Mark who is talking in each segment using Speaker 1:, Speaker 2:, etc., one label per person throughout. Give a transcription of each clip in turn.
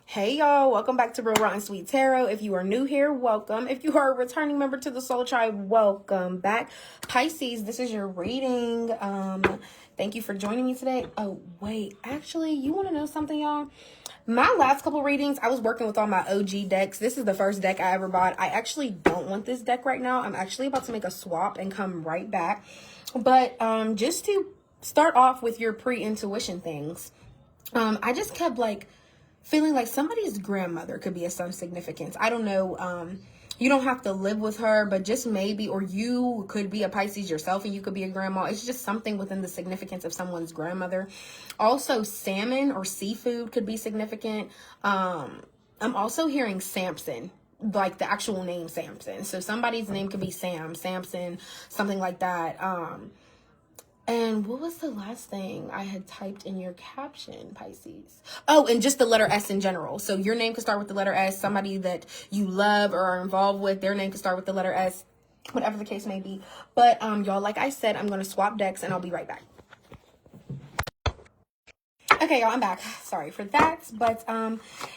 Speaker 1: Hey y'all, welcome back to Real Rotten Sweet Tarot. If you are new here, welcome. If you are a returning member to the Soul Tribe, welcome back. Pisces, this is your reading. Thank you for joining me today. Oh, wait, actually, you want to know something, y'all? My last couple readings, I was working with all my OG decks. This is the first deck I ever bought. I actually don't want this deck right now. I'm actually about to make a swap and come right back. But just to start off with your pre-intuition things, I just kept feeling like somebody's grandmother could be of some significance. I don't know. You don't have to live with her, but just maybe, or you could be a Pisces yourself and you could be a grandma. It's just something within the significance of someone's grandmother. Also, salmon or seafood could be significant. I'm also hearing Samson, like the actual name Samson. So somebody's name could be Samson, something like that. And what was the last thing I had typed in your caption, Pisces? Oh, and just the letter S in general. So your name could start with the letter S. Somebody that you love or are involved with, their name could start with the letter S, whatever the case may be. But y'all, like I said, I'm going to swap decks and I'll be right back. Okay, y'all, I'm back. Sorry for that. But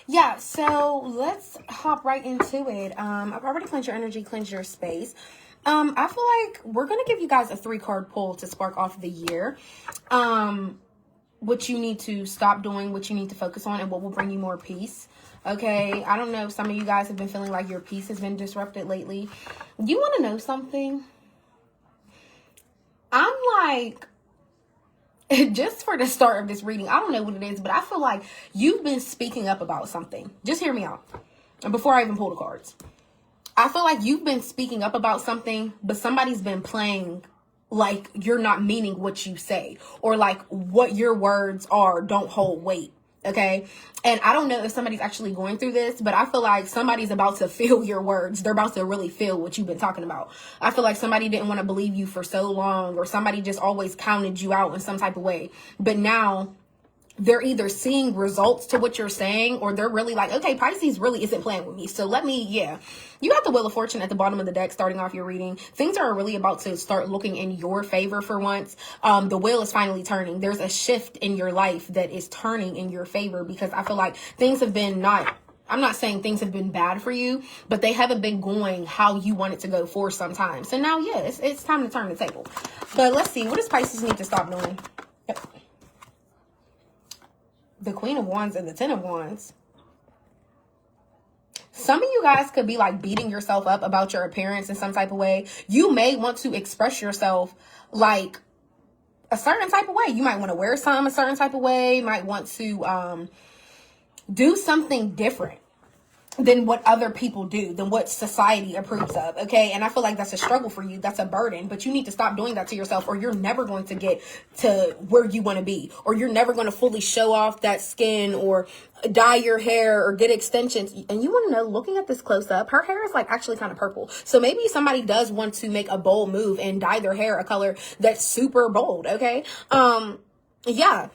Speaker 1: yeah, so let's hop right into it. I've already cleansed your energy, cleansed your space. I feel like we're going to give you guys a 3-card pull to spark off the year. What you need to stop doing, what you need to focus on, and what will bring you more peace. Okay, I don't know if some of you guys have been feeling like your peace has been disrupted lately. You want to know something? I'm like, just for the start of this reading, I don't know what it is, but I feel like you've been speaking up about something. Just hear me out before I even pull the cards. I feel like you've been speaking up about something, but somebody's been playing like you're not meaning what you say, or like what your words are don't hold weight. Okay. And I don't know if somebody's actually going through this, but I feel like somebody's about to feel your words. They're about to really feel what you've been talking about. I feel like somebody didn't want to believe you for so long, or somebody just always counted you out in some type of way. But now they're either seeing results to what you're saying, or they're really like, okay, Pisces really isn't playing with me. So you have the Wheel of Fortune at the bottom of the deck starting off your reading. Things are really about to start looking in your favor for once. The wheel is finally turning. There's a shift in your life that is turning in your favor, because I feel like things have been I'm not saying things have been bad for you, but they haven't been going how you want it to go for some time. So now, yes, it's time to turn the table. But let's see, what does Pisces need to stop doing? Yep. The Queen of Wands and the Ten of Wands. Some of you guys could be like beating yourself up about your appearance in some type of way. You may want to express yourself like a certain type of way. You might want to wear something a certain type of way. You might want to do something different than what other people do, than what society approves of, okay? And I feel like that's a struggle for you. That's a burden, but you need to stop doing that to yourself, or you're never going to get to where you want to be, or you're never going to fully show off that skin, or dye your hair, or get extensions. And you want to know, looking at this close up, her hair is like actually kind of purple. So maybe somebody does want to make a bold move and dye their hair a color that's super bold, okay? Yeah.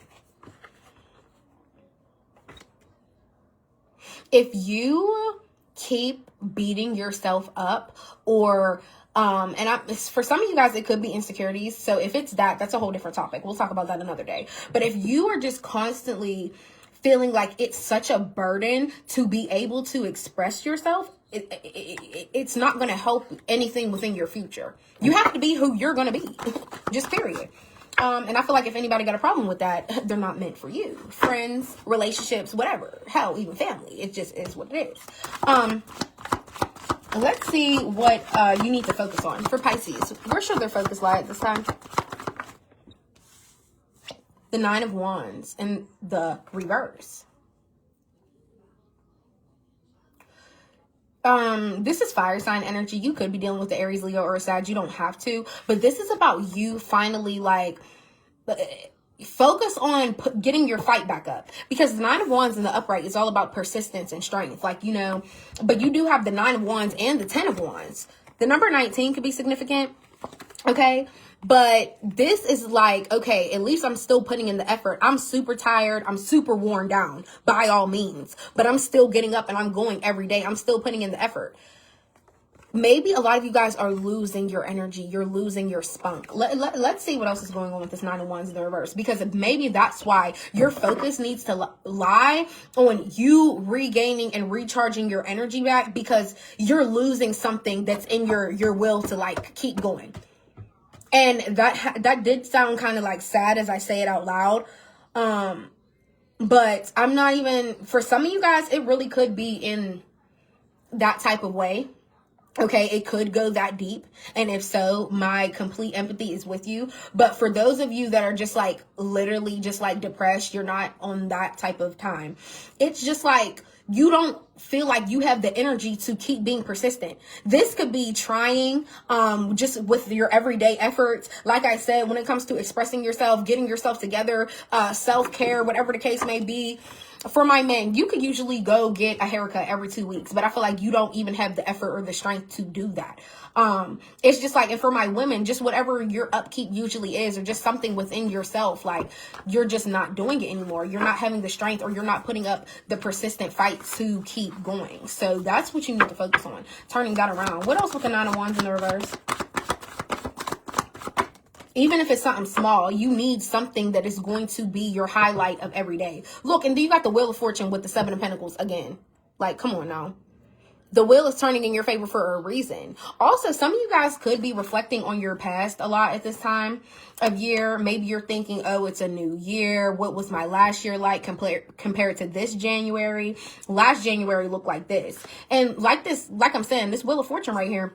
Speaker 1: If you keep beating yourself up, or for some of you guys, it could be insecurities. So if it's that's a whole different topic. We'll talk about that another day. But if you are just constantly feeling like it's such a burden to be able to express yourself, it's not going to help anything within your future. You have to be who you're going to be, just period. And I feel like if anybody got a problem with that, they're not meant for you. Friends, relationships, whatever. Hell, even family. It just is what it is. Let's see what you need to focus on for Pisces. Where should their focus lie at this time? The Nine of Wands in the reverse. This is fire sign energy. You could be dealing with the Aries, Leo, or a Sag. You don't have to, but this is about you finally focus on getting your fight back up, because the Nine of Wands in the upright is all about persistence and strength, but you do have the Nine of Wands and the Ten of Wands. The number 19 could be significant, okay? But this is like, okay, at least I'm still putting in the effort. I'm super tired. I'm super worn down by all means, but I'm still getting up and I'm going every day. I'm still putting in the effort. maybe a lot of you guys are losing your energy. You're losing your spunk. Let's see what else is going on with this Nine of Wands in the reverse, because maybe that's why your focus needs to lie on you regaining and recharging your energy back, because you're losing something that's in your will to like keep going. And that did sound kind of like sad as I say it out loud. But I'm not even, for some of you guys, it really could be in that type of way. Okay, it could go that deep. And if so, my complete empathy is with you. But for those of you that are just like literally just like depressed, you're not on that type of time. It's just like you don't feel like you have the energy to keep being persistent. This could be trying just with your everyday efforts. Like I said, when it comes to expressing yourself, getting yourself together, self-care, whatever the case may be. For my men, you could usually go get a haircut every 2 weeks, but I feel like you don't even have the effort or the strength to do that. It's just like, and for my women, just whatever your upkeep usually is, or just something within yourself, like you're just not doing it anymore. You're not having the strength, or you're not putting up the persistent fight to keep going. So that's what you need to focus on, turning that around. What else with the Nine of Wands in the reverse? Even if it's something small, you need something that is going to be your highlight of every day. Look, and then you got the Wheel of Fortune with the Seven of Pentacles again. Like, come on now. The wheel is turning in your favor for a reason. Also, some of you guys could be reflecting on your past a lot at this time of year. Maybe you're thinking, oh, it's a new year. What was my last year like compared to this January? Last January looked like this. And like I'm saying, this Wheel of Fortune right here,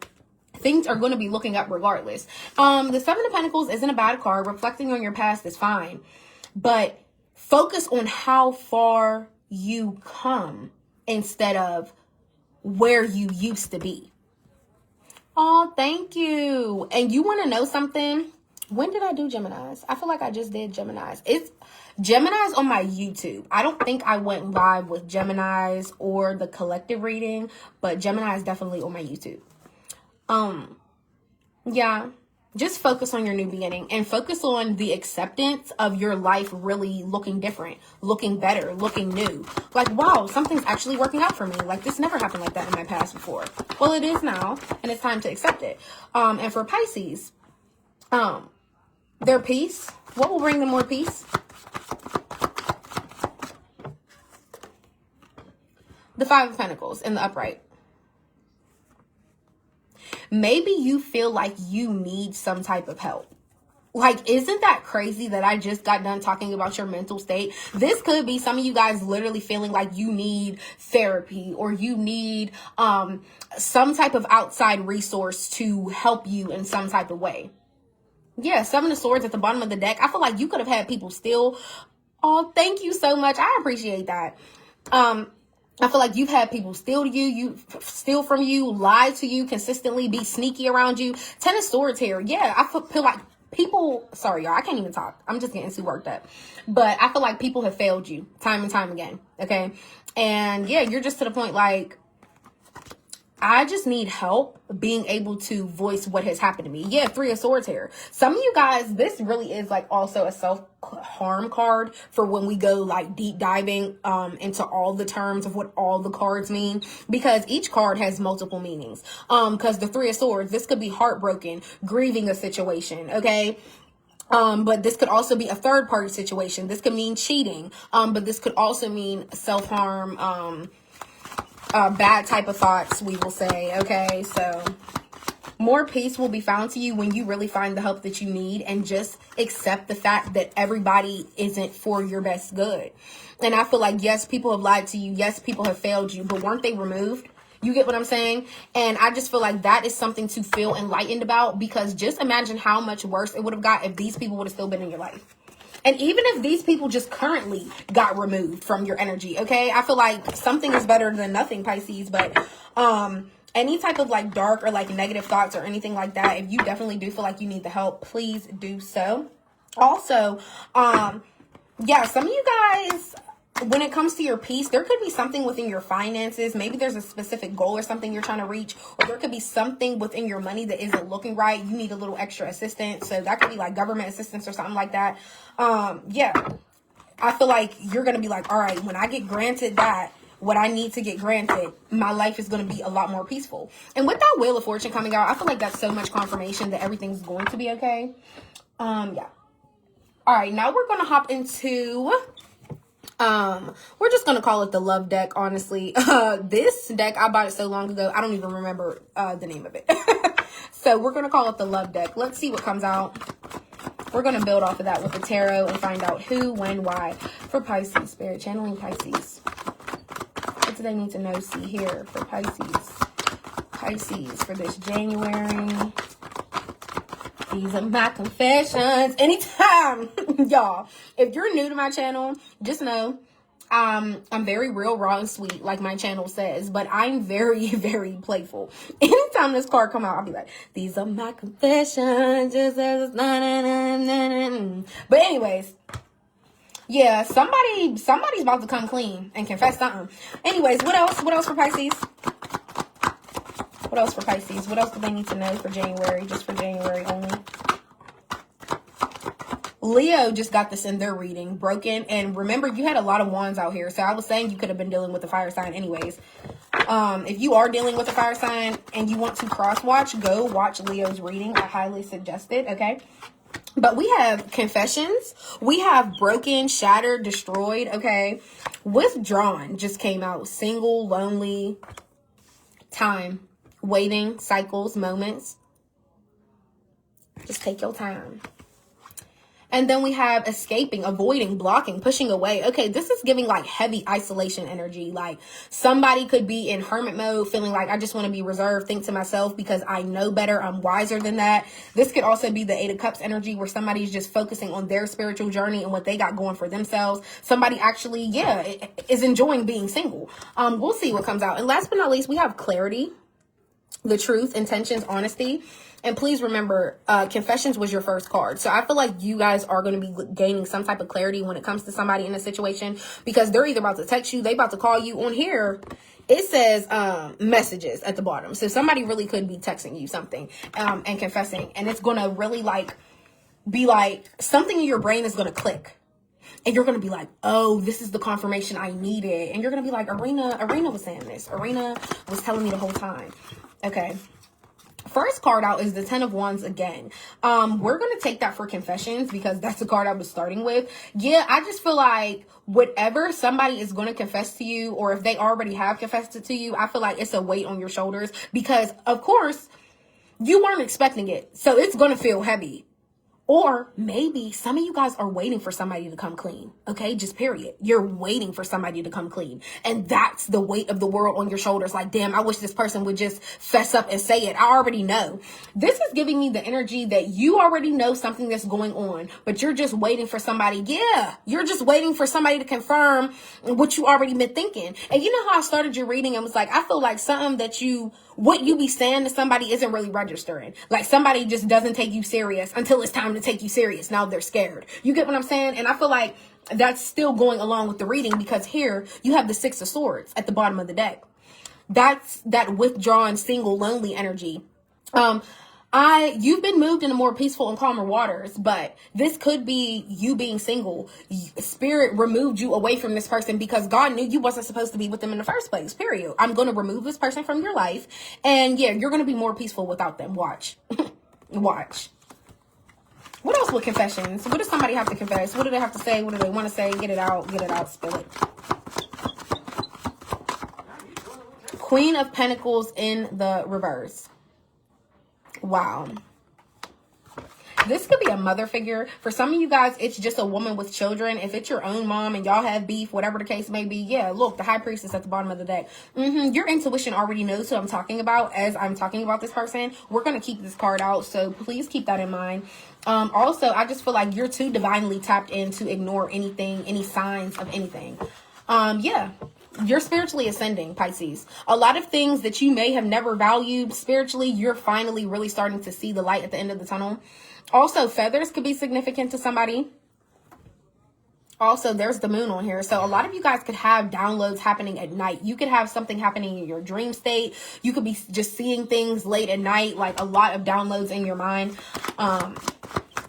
Speaker 1: things are going to be looking up regardless. The Seven of Pentacles isn't a bad card. Reflecting on your past is fine. But focus on how far you come instead of where you used to be. Oh, thank you. And you want to know something? When did I do Geminis? I feel like I just did Geminis. It's Geminis on my YouTube. I don't think I went live with Geminis or the collective reading, but Geminis definitely on my YouTube. Yeah, just focus on your new beginning and focus on the acceptance of your life really looking different, looking better, looking new. Like, wow, something's actually working out for me. Like, this never happened like that in my past before. Well, it is now, and it's time to accept it. And for Pisces, their peace, what will bring them more peace? The Five of Pentacles in the upright. Maybe you feel like you need some type of help. Like, isn't that crazy that I just got done talking about your mental state? This could be some of you guys literally feeling like you need therapy, or you need some type of outside resource to help you in some type of way. Yeah, Seven of Swords at the bottom of the deck. I feel like you could have had people steal. Oh, thank you so much. I appreciate that. I feel like you've had people steal from you, lie to you consistently, be sneaky around you. Ten of Swords here. Yeah, I feel like people, sorry, y'all, I can't even talk. I'm just getting too worked up. But I feel like people have failed you time and time again. Okay. And yeah, you're just to the point like, I just need help being able to voice what has happened to me. Yeah, Three of Swords here. Some of you guys, this really is like also a self-harm card for when we go like deep diving into all the terms of what all the cards mean, because each card has multiple meanings. Because the Three of Swords, this could be heartbroken, grieving a situation, okay? But this could also be a third party situation. This could mean cheating. But this could also mean self-harm, bad type of thoughts, we will say. Okay, so more peace will be found to you when you really find the help that you need and just accept the fact that everybody isn't for your best good. And I feel like, yes, people have lied to you. Yes, people have failed you, but weren't they removed? You get what I'm saying? And I just feel like that is something to feel enlightened about, because just imagine how much worse it would have got if these people would have still been in your life. And even if these people just currently got removed from your energy, okay? I feel like something is better than nothing, Pisces. But any type of like dark or like negative thoughts or anything like that, if you definitely do feel like you need the help, please do so. Also, yeah, some of you guys, when it comes to your peace, there could be something within your finances. Maybe there's a specific goal or something you're trying to reach, or there could be something within your money that isn't looking right. You need a little extra assistance. So that could be like government assistance or something like that. Yeah, I feel like you're going to be like, all right, when I get granted that, what I need to get granted, my life is going to be a lot more peaceful. And with that Wheel of Fortune coming out, I feel like that's so much confirmation that everything's going to be okay. Yeah. All right, now we're going to hop into, we're just going to call it the love deck, honestly. This deck, I bought it so long ago, I don't even remember the name of it. So we're going to call it the love deck. Let's see what comes out. We're going to build off of that with the tarot and find out who, when, why for Pisces. Spirit channeling Pisces. What do they need to know, see here for Pisces? Pisces for this January. These are my confessions. Anytime, y'all, if you're new to my channel, just know I'm very real, raw, and sweet, like my channel says, but I'm very, very playful. Anytime this card come out, I'll be like, these are my confessions. But anyways, yeah, somebody's about to come clean and confess something. Anyways, what else? What else for Pisces? What else for Pisces? What else do they need to know for January? Just for January only. Leo just got this in their reading, broken. And remember, you had a lot of wands out here. So I was saying you could have been dealing with a fire sign anyways. If you are dealing with a fire sign and you want to cross watch, go watch Leo's reading. I highly suggest it, okay? But we have confessions. We have broken, shattered, destroyed, okay? Withdrawn just came out. Single, lonely, time, waiting, cycles, moments. Just take your time. And then we have escaping, avoiding, blocking, pushing away. Okay, this is giving like heavy isolation energy. Like somebody could be in hermit mode, feeling like I just want to be reserved, think to myself because I know better, I'm wiser than that. This could also be the Eight of Cups energy where somebody's just focusing on their spiritual journey and what they got going for themselves. Somebody actually, is enjoying being single. We'll see what comes out. And last but not least, we have clarity, the truth, intentions, honesty. And please remember, confessions was your first card. So I feel like you guys are going to be gaining some type of clarity when it comes to somebody in a situation, because they're either about to text you, they about to call you. On here, it says messages at the bottom. So somebody really could be texting you something and confessing. And it's going to really be like something in your brain is going to click. And you're going to be like, oh, this is the confirmation I needed. And you're going to be like, Arena was saying this. Arena was telling me the whole time. Okay. First card out is the 10 of Wands again. We're going to take that for confessions because that's the card I was starting with. Yeah, I just feel like whatever somebody is going to confess to you, or if they already have confessed it to you, I feel like it's a weight on your shoulders because, of course, you weren't expecting it. So it's going to feel heavy. Or maybe some of you guys are waiting for somebody to come clean. Okay, just period. You're waiting for somebody to come clean. And that's the weight of the world on your shoulders. Like, damn, I wish this person would just fess up and say it. I already know. This is giving me the energy that you already know something that's going on, but you're just waiting for somebody. Yeah, you're just waiting for somebody to confirm what you already been thinking. And you know how I started your reading and was like, I feel like something that what you be saying to somebody isn't really registering. Like somebody just doesn't take you serious until it's time to take you serious. Now they're scared. You get what I'm saying? And I feel like that's still going along with the reading because here you have the Six of Swords at the bottom of the deck. That's that withdrawn, single, lonely energy. You've been moved into more peaceful and calmer waters, but this could be you being single. Spirit removed you away from this person because God knew you wasn't supposed to be with them in the first place, period. I'm going to remove this person from your life. And yeah, you're going to be more peaceful without them. Watch. Watch. What else with confessions? What does somebody have to confess? What do they have to say? What do they want to say? Get it out, spill it. Queen of Pentacles in the reverse. Wow. This could be a mother figure. For some of you guys, it's just a woman with children. If it's your own mom and y'all have beef, whatever the case may be, yeah, look, the High Priestess at the bottom of the deck. Your intuition already knows who I'm talking about as I'm talking about this person. We're going to keep this card out, so please keep that in mind. Also, I just feel like you're too divinely tapped in to ignore anything, any signs of anything. Yeah. You're spiritually ascending, Pisces. A lot of things that you may have never valued spiritually, you're finally really starting to see the light at the end of the tunnel. Also, feathers could be significant to somebody. Also, there's the moon on here. So a lot of you guys could have downloads happening at night. You could have something happening in your dream state. You could be just seeing things late at night, like a lot of downloads in your mind.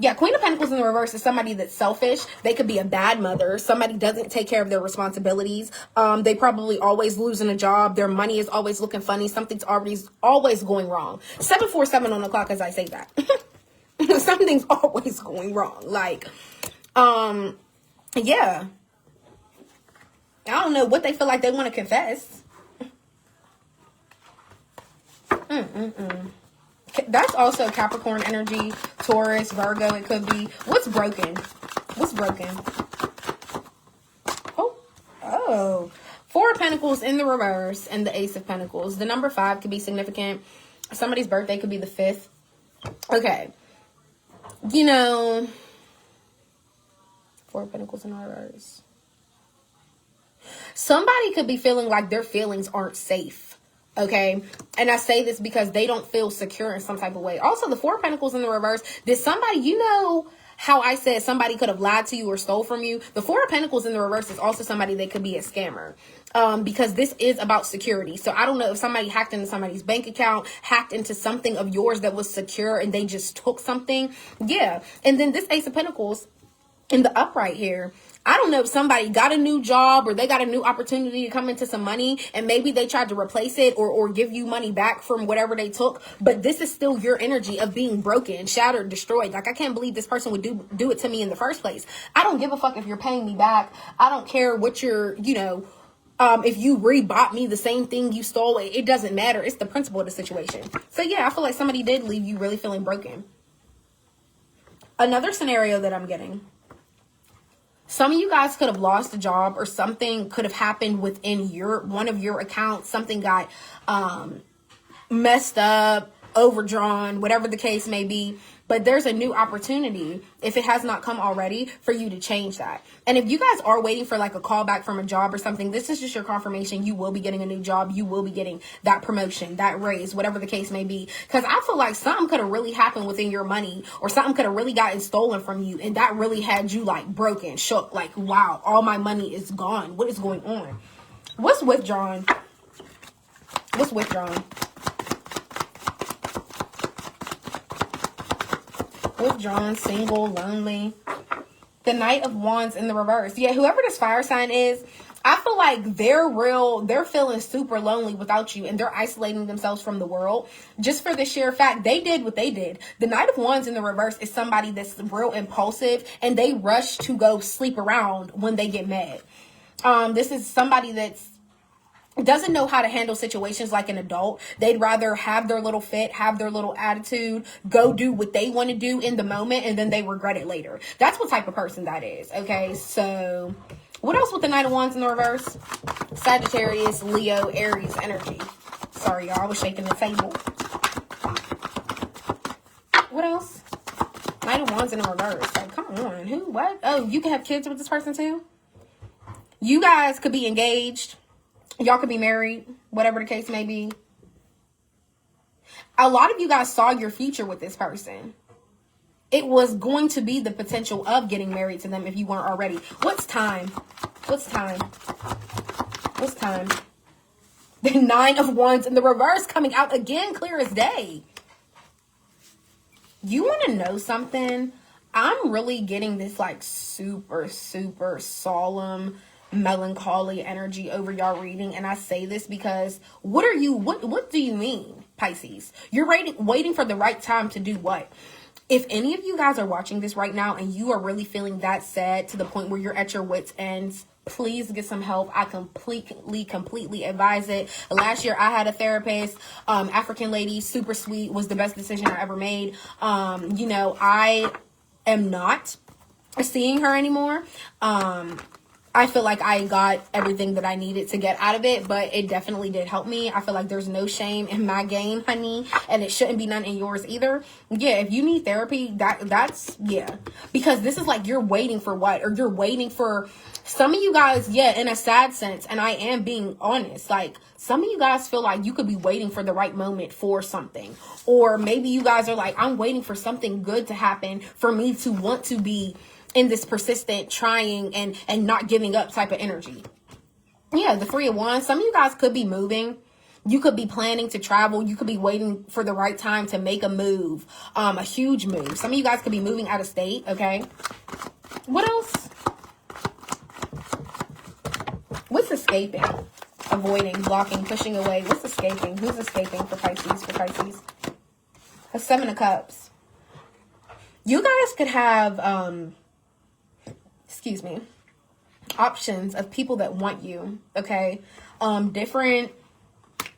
Speaker 1: Yeah, Queen of Pentacles in the reverse is somebody that's selfish. They could be a bad mother. Somebody doesn't take care of their responsibilities. They probably always losing a job. Their money is always looking funny. Something's always going wrong. 747 on the clock as I say that. Something's always going wrong. Like, yeah. I don't know what they feel like they want to confess. That's also Capricorn energy, Taurus, Virgo, it could be. What's broken? What's broken? Oh. Four of Pentacles in the reverse and the Ace of Pentacles. The number 5 could be significant. Somebody's birthday could be the 5th. Okay. You know, Four of Pentacles in the reverse. Somebody could be feeling like their feelings aren't safe. Okay. And I say this because they don't feel secure in some type of way. Also, the Four of Pentacles in the reverse. Did somebody, you know how I said somebody could have lied to you or stole from you? The Four of Pentacles in the reverse is also somebody that could be a scammer. Because this is about security. So I don't know if somebody hacked into somebody's bank account, hacked into something of yours that was secure and they just took something. Yeah. And then this Ace of Pentacles in the upright here. I don't know if somebody got a new job or they got a new opportunity to come into some money and maybe they tried to replace it or give you money back from whatever they took. But this is still your energy of being broken, shattered, destroyed. Like, I can't believe this person would do it to me in the first place. I don't give a fuck if you're paying me back. I don't care what you're, you know, if you rebought me the same thing you stole, it doesn't matter. It's the principle of the situation. So yeah, I feel like somebody did leave you really feeling broken. Another scenario that I'm getting. Some of you guys could have lost a job or something could have happened within one of your accounts. Something got messed up, overdrawn, whatever the case may be. But there's a new opportunity, if it has not come already, for you to change that. And if you guys are waiting for like a call back from a job or something, this is just your confirmation. You will be getting a new job. You will be getting that promotion, that raise, whatever the case may be. Because I feel like something could have really happened within your money or something could have really gotten stolen from you. And that really had you like broken, shook, like, wow, all my money is gone. What is going on? What's withdrawn? What's withdrawn? Withdrawn, single, lonely. The Knight of Wands in the reverse. Yeah, whoever this fire sign is, I feel like they're feeling super lonely without you and they're isolating themselves from the world just for the sheer fact they did what they did. The Knight of Wands in the reverse is somebody that's real impulsive and they rush to go sleep around when they get mad. This is somebody that's doesn't know how to handle situations like an adult. They'd rather have their little fit, have their little attitude, go do what they want to do in the moment, and then they regret it later. That's what type of person that is. Okay, so what else with the Knight of Wands in the reverse? Sagittarius, Leo, Aries energy. Sorry, y'all, I was shaking the table. What else? Knight of Wands in the reverse. Like, come on, who, what? Oh, you can have kids with this person too? You guys could be engaged. Y'all could be married, whatever the case may be. A lot of you guys saw your future with this person. It was going to be the potential of getting married to them if you weren't already. What's time? What's time? What's time? The Nine of Wands in the reverse coming out again, clear as day. You want to know something? I'm really getting this like super, super solemn, melancholy energy over y'all reading. And I say this because what do you mean, Pisces? You're waiting for the right time to do what? If any of you guys are watching this right now and you are really feeling that sad to the point where you're at your wits' ends, please get some help. I completely advise it. Last year I had a therapist, African lady, super sweet, was the best decision I ever made. You know, I am not seeing her anymore. I feel like I got everything that I needed to get out of it, but it definitely did help me. I feel like there's no shame in my game, honey, and it shouldn't be none in yours either. Yeah, if you need therapy, that's, yeah. Because this is like you're waiting for what? Or you're waiting for, some of you guys, yeah, in a sad sense, and I am being honest, like, some of you guys feel like you could be waiting for the right moment for something. Or maybe you guys are like, I'm waiting for something good to happen for me to want to be in this persistent trying and not giving up type of energy. Yeah, the Three of Wands. Some of you guys could be moving. You could be planning to travel. You could be waiting for the right time to make a move, a huge move. Some of you guys could be moving out of state, okay? What else? What's escaping? Avoiding, blocking, pushing away. What's escaping? Who's escaping for Pisces? For Pisces? A 7 of Cups. You guys could have, excuse me, options of people that want you, okay? Different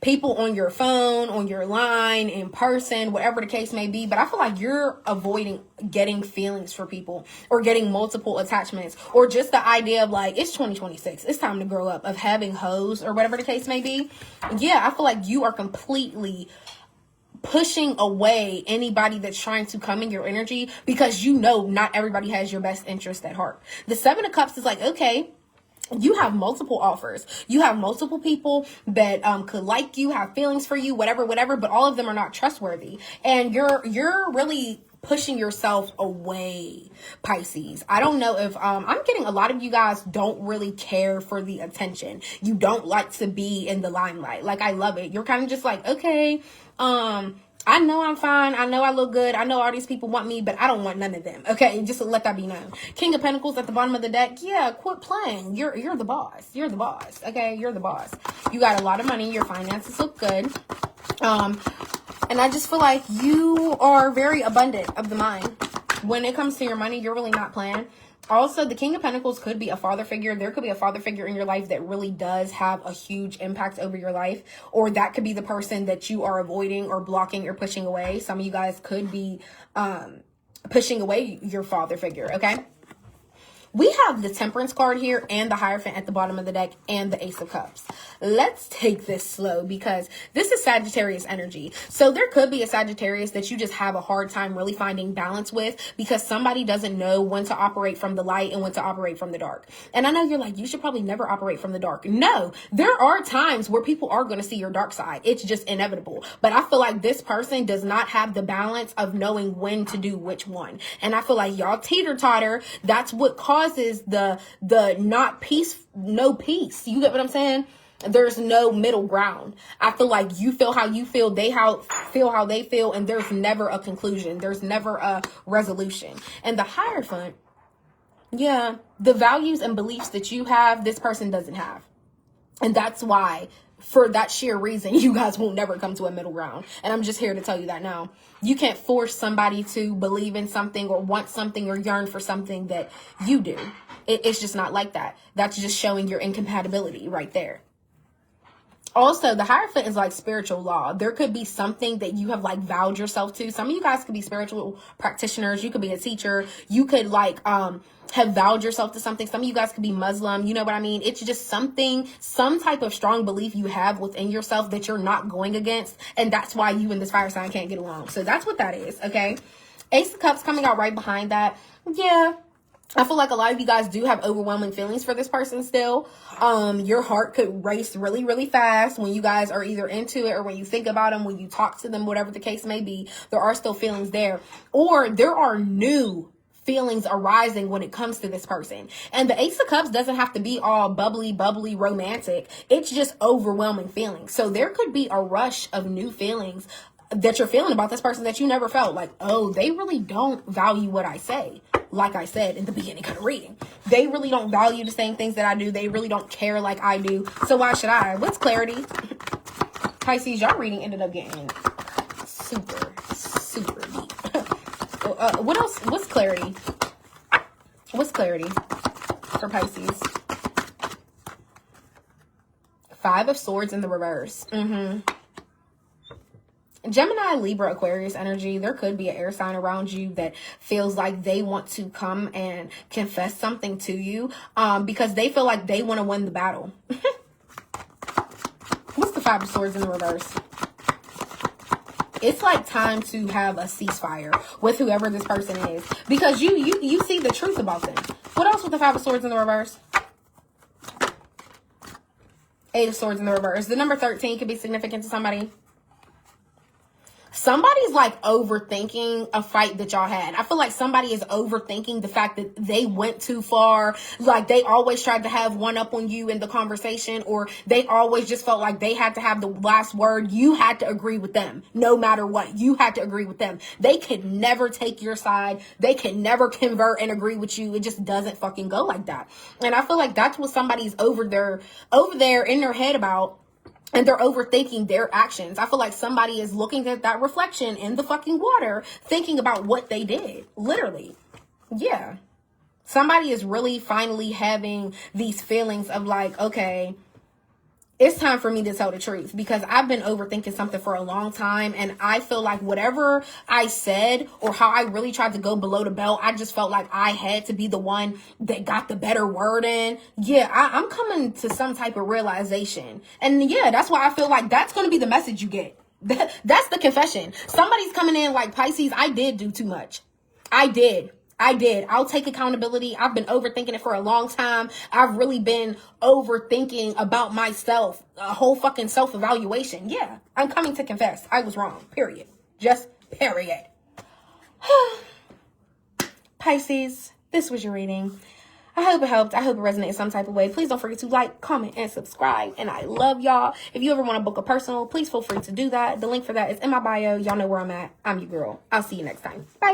Speaker 1: people on your phone, on your line, in person, whatever the case may be. But I feel like you're avoiding getting feelings for people or getting multiple attachments, or just the idea of like, it's 2026. It's time to grow up, of having hoes or whatever the case may be. Yeah, I feel like you are completely pushing away anybody that's trying to come in your energy, because you know not everybody has your best interest at heart. The 7 of Cups is like, okay, you have multiple offers. You have multiple people that could like you, have feelings for you, whatever, but all of them are not trustworthy. And you're really pushing yourself away, Pisces. I don't know if I'm getting a lot of you guys don't really care for the attention. You don't like to be in the limelight. Like, I love it. You're kind of just like, okay, I know I'm fine. I know I look good. I know all these people want me, but I don't want none of them. Okay, just to let that be known. King of Pentacles at the bottom of the deck. Yeah, quit playing. You're the boss. You're the boss. Okay, you're the boss. You got a lot of money. Your finances look good. And I just feel like you are very abundant of the mind. When it comes to your money, you're really not playing. Also, the King of Pentacles could be a father figure. There could be a father figure in your life that really does have a huge impact over your life. Or that could be the person that you are avoiding or blocking or pushing away. Some of you guys could be pushing away your father figure, okay? We have the Temperance card here and the Hierophant at the bottom of the deck and the Ace of Cups. Let's take this slow, because this is Sagittarius energy. So there could be a Sagittarius that you just have a hard time really finding balance with, because somebody doesn't know when to operate from the light and when to operate from the dark. And I know you're like, you should probably never operate from the dark. No, there are times where people are going to see your dark side. It's just inevitable. But I feel like this person does not have the balance of knowing when to do which one. And I feel like y'all teeter-totter. That's what causes the not peace, no peace. You get what I'm saying? There's no middle ground. I feel like you feel how you feel, they feel how they feel, and there's never a conclusion. There's never a resolution. And the Hierophant, yeah, the values and beliefs that you have, this person doesn't have. And that's why, for that sheer reason, you guys won't never come to a middle ground. And I'm just here to tell you that now. You can't force somebody to believe in something or want something or yearn for something that you do. It's just not like that. That's just showing your incompatibility right there. Also, the Hierophant is like spiritual law. There could be something that you have like vowed yourself to. Some of you guys could be spiritual practitioners. You could be a teacher. You could like have vowed yourself to something. Some of you guys could be Muslim. You know what I mean? It's just something, some type of strong belief you have within yourself that you're not going against. And that's why you and this fire sign can't get along. So that's what that is, okay? Ace of Cups coming out right behind that. Yeah. I feel like a lot of you guys do have overwhelming feelings for this person still. Your heart could race really, really fast when you guys are either into it or when you think about them, when you talk to them, whatever the case may be. There are still feelings there. Or there are new feelings arising when it comes to this person. And the Ace of Cups doesn't have to be all bubbly, romantic. It's just overwhelming feelings. So there could be a rush of new feelings that you're feeling about this person that you never felt. Like, oh, they really don't value what I say. Like I said in the beginning of the reading, they really don't value the same things that I do. They really don't care like I do. So why should I? What's clarity? Pisces, y'all reading ended up getting super deep. What else? What's clarity? What's clarity for Pisces? 5 of Swords in the reverse. Gemini, Libra, Aquarius energy. There could be an air sign around you that feels like they want to come and confess something to you because they feel like they want to win the battle. What's the 5 of Swords in the reverse? It's like time to have a ceasefire with whoever this person is, because you see the truth about them. What else with the 5 of Swords in the reverse? 8 of Swords in the reverse. The number 13 could be significant to somebody. somebody's like overthinking a fight that y'all had. I feel like somebody is overthinking the fact that they went too far. Like they always tried to have one up on you in the conversation, or they always just felt like they had to have the last word. You had to agree with them no matter what. You had to agree with them. They could never take your side. They can never convert and agree with you. It just doesn't fucking go like that. And I feel like that's what somebody's over there in their head about. And they're overthinking their actions. I feel like somebody is looking at that reflection in the fucking water, thinking about what they did. Literally. Yeah. Somebody is really finally having these feelings of like, okay, it's time for me to tell the truth, because I've been overthinking something for a long time. And I feel like whatever I said or how I really tried to go below the belt, I just felt like I had to be the one that got the better word in. Yeah, I'm coming to some type of realization. And yeah, that's why I feel like that's going to be the message you get. That's the confession. Somebody's coming in like, Pisces, I did do too much. I did. I'll take accountability. I've been overthinking it for a long time. I've really been overthinking about myself. A whole fucking self-evaluation. Yeah, I'm coming to confess. I was wrong. Period. Just period. Pisces, this was your reading. I hope it helped. I hope it resonated in some type of way. Please don't forget to like, comment, and subscribe. And I love y'all. If you ever want to book a personal, please feel free to do that. The link for that is in my bio. Y'all know where I'm at. I'm your girl. I'll see you next time. Bye.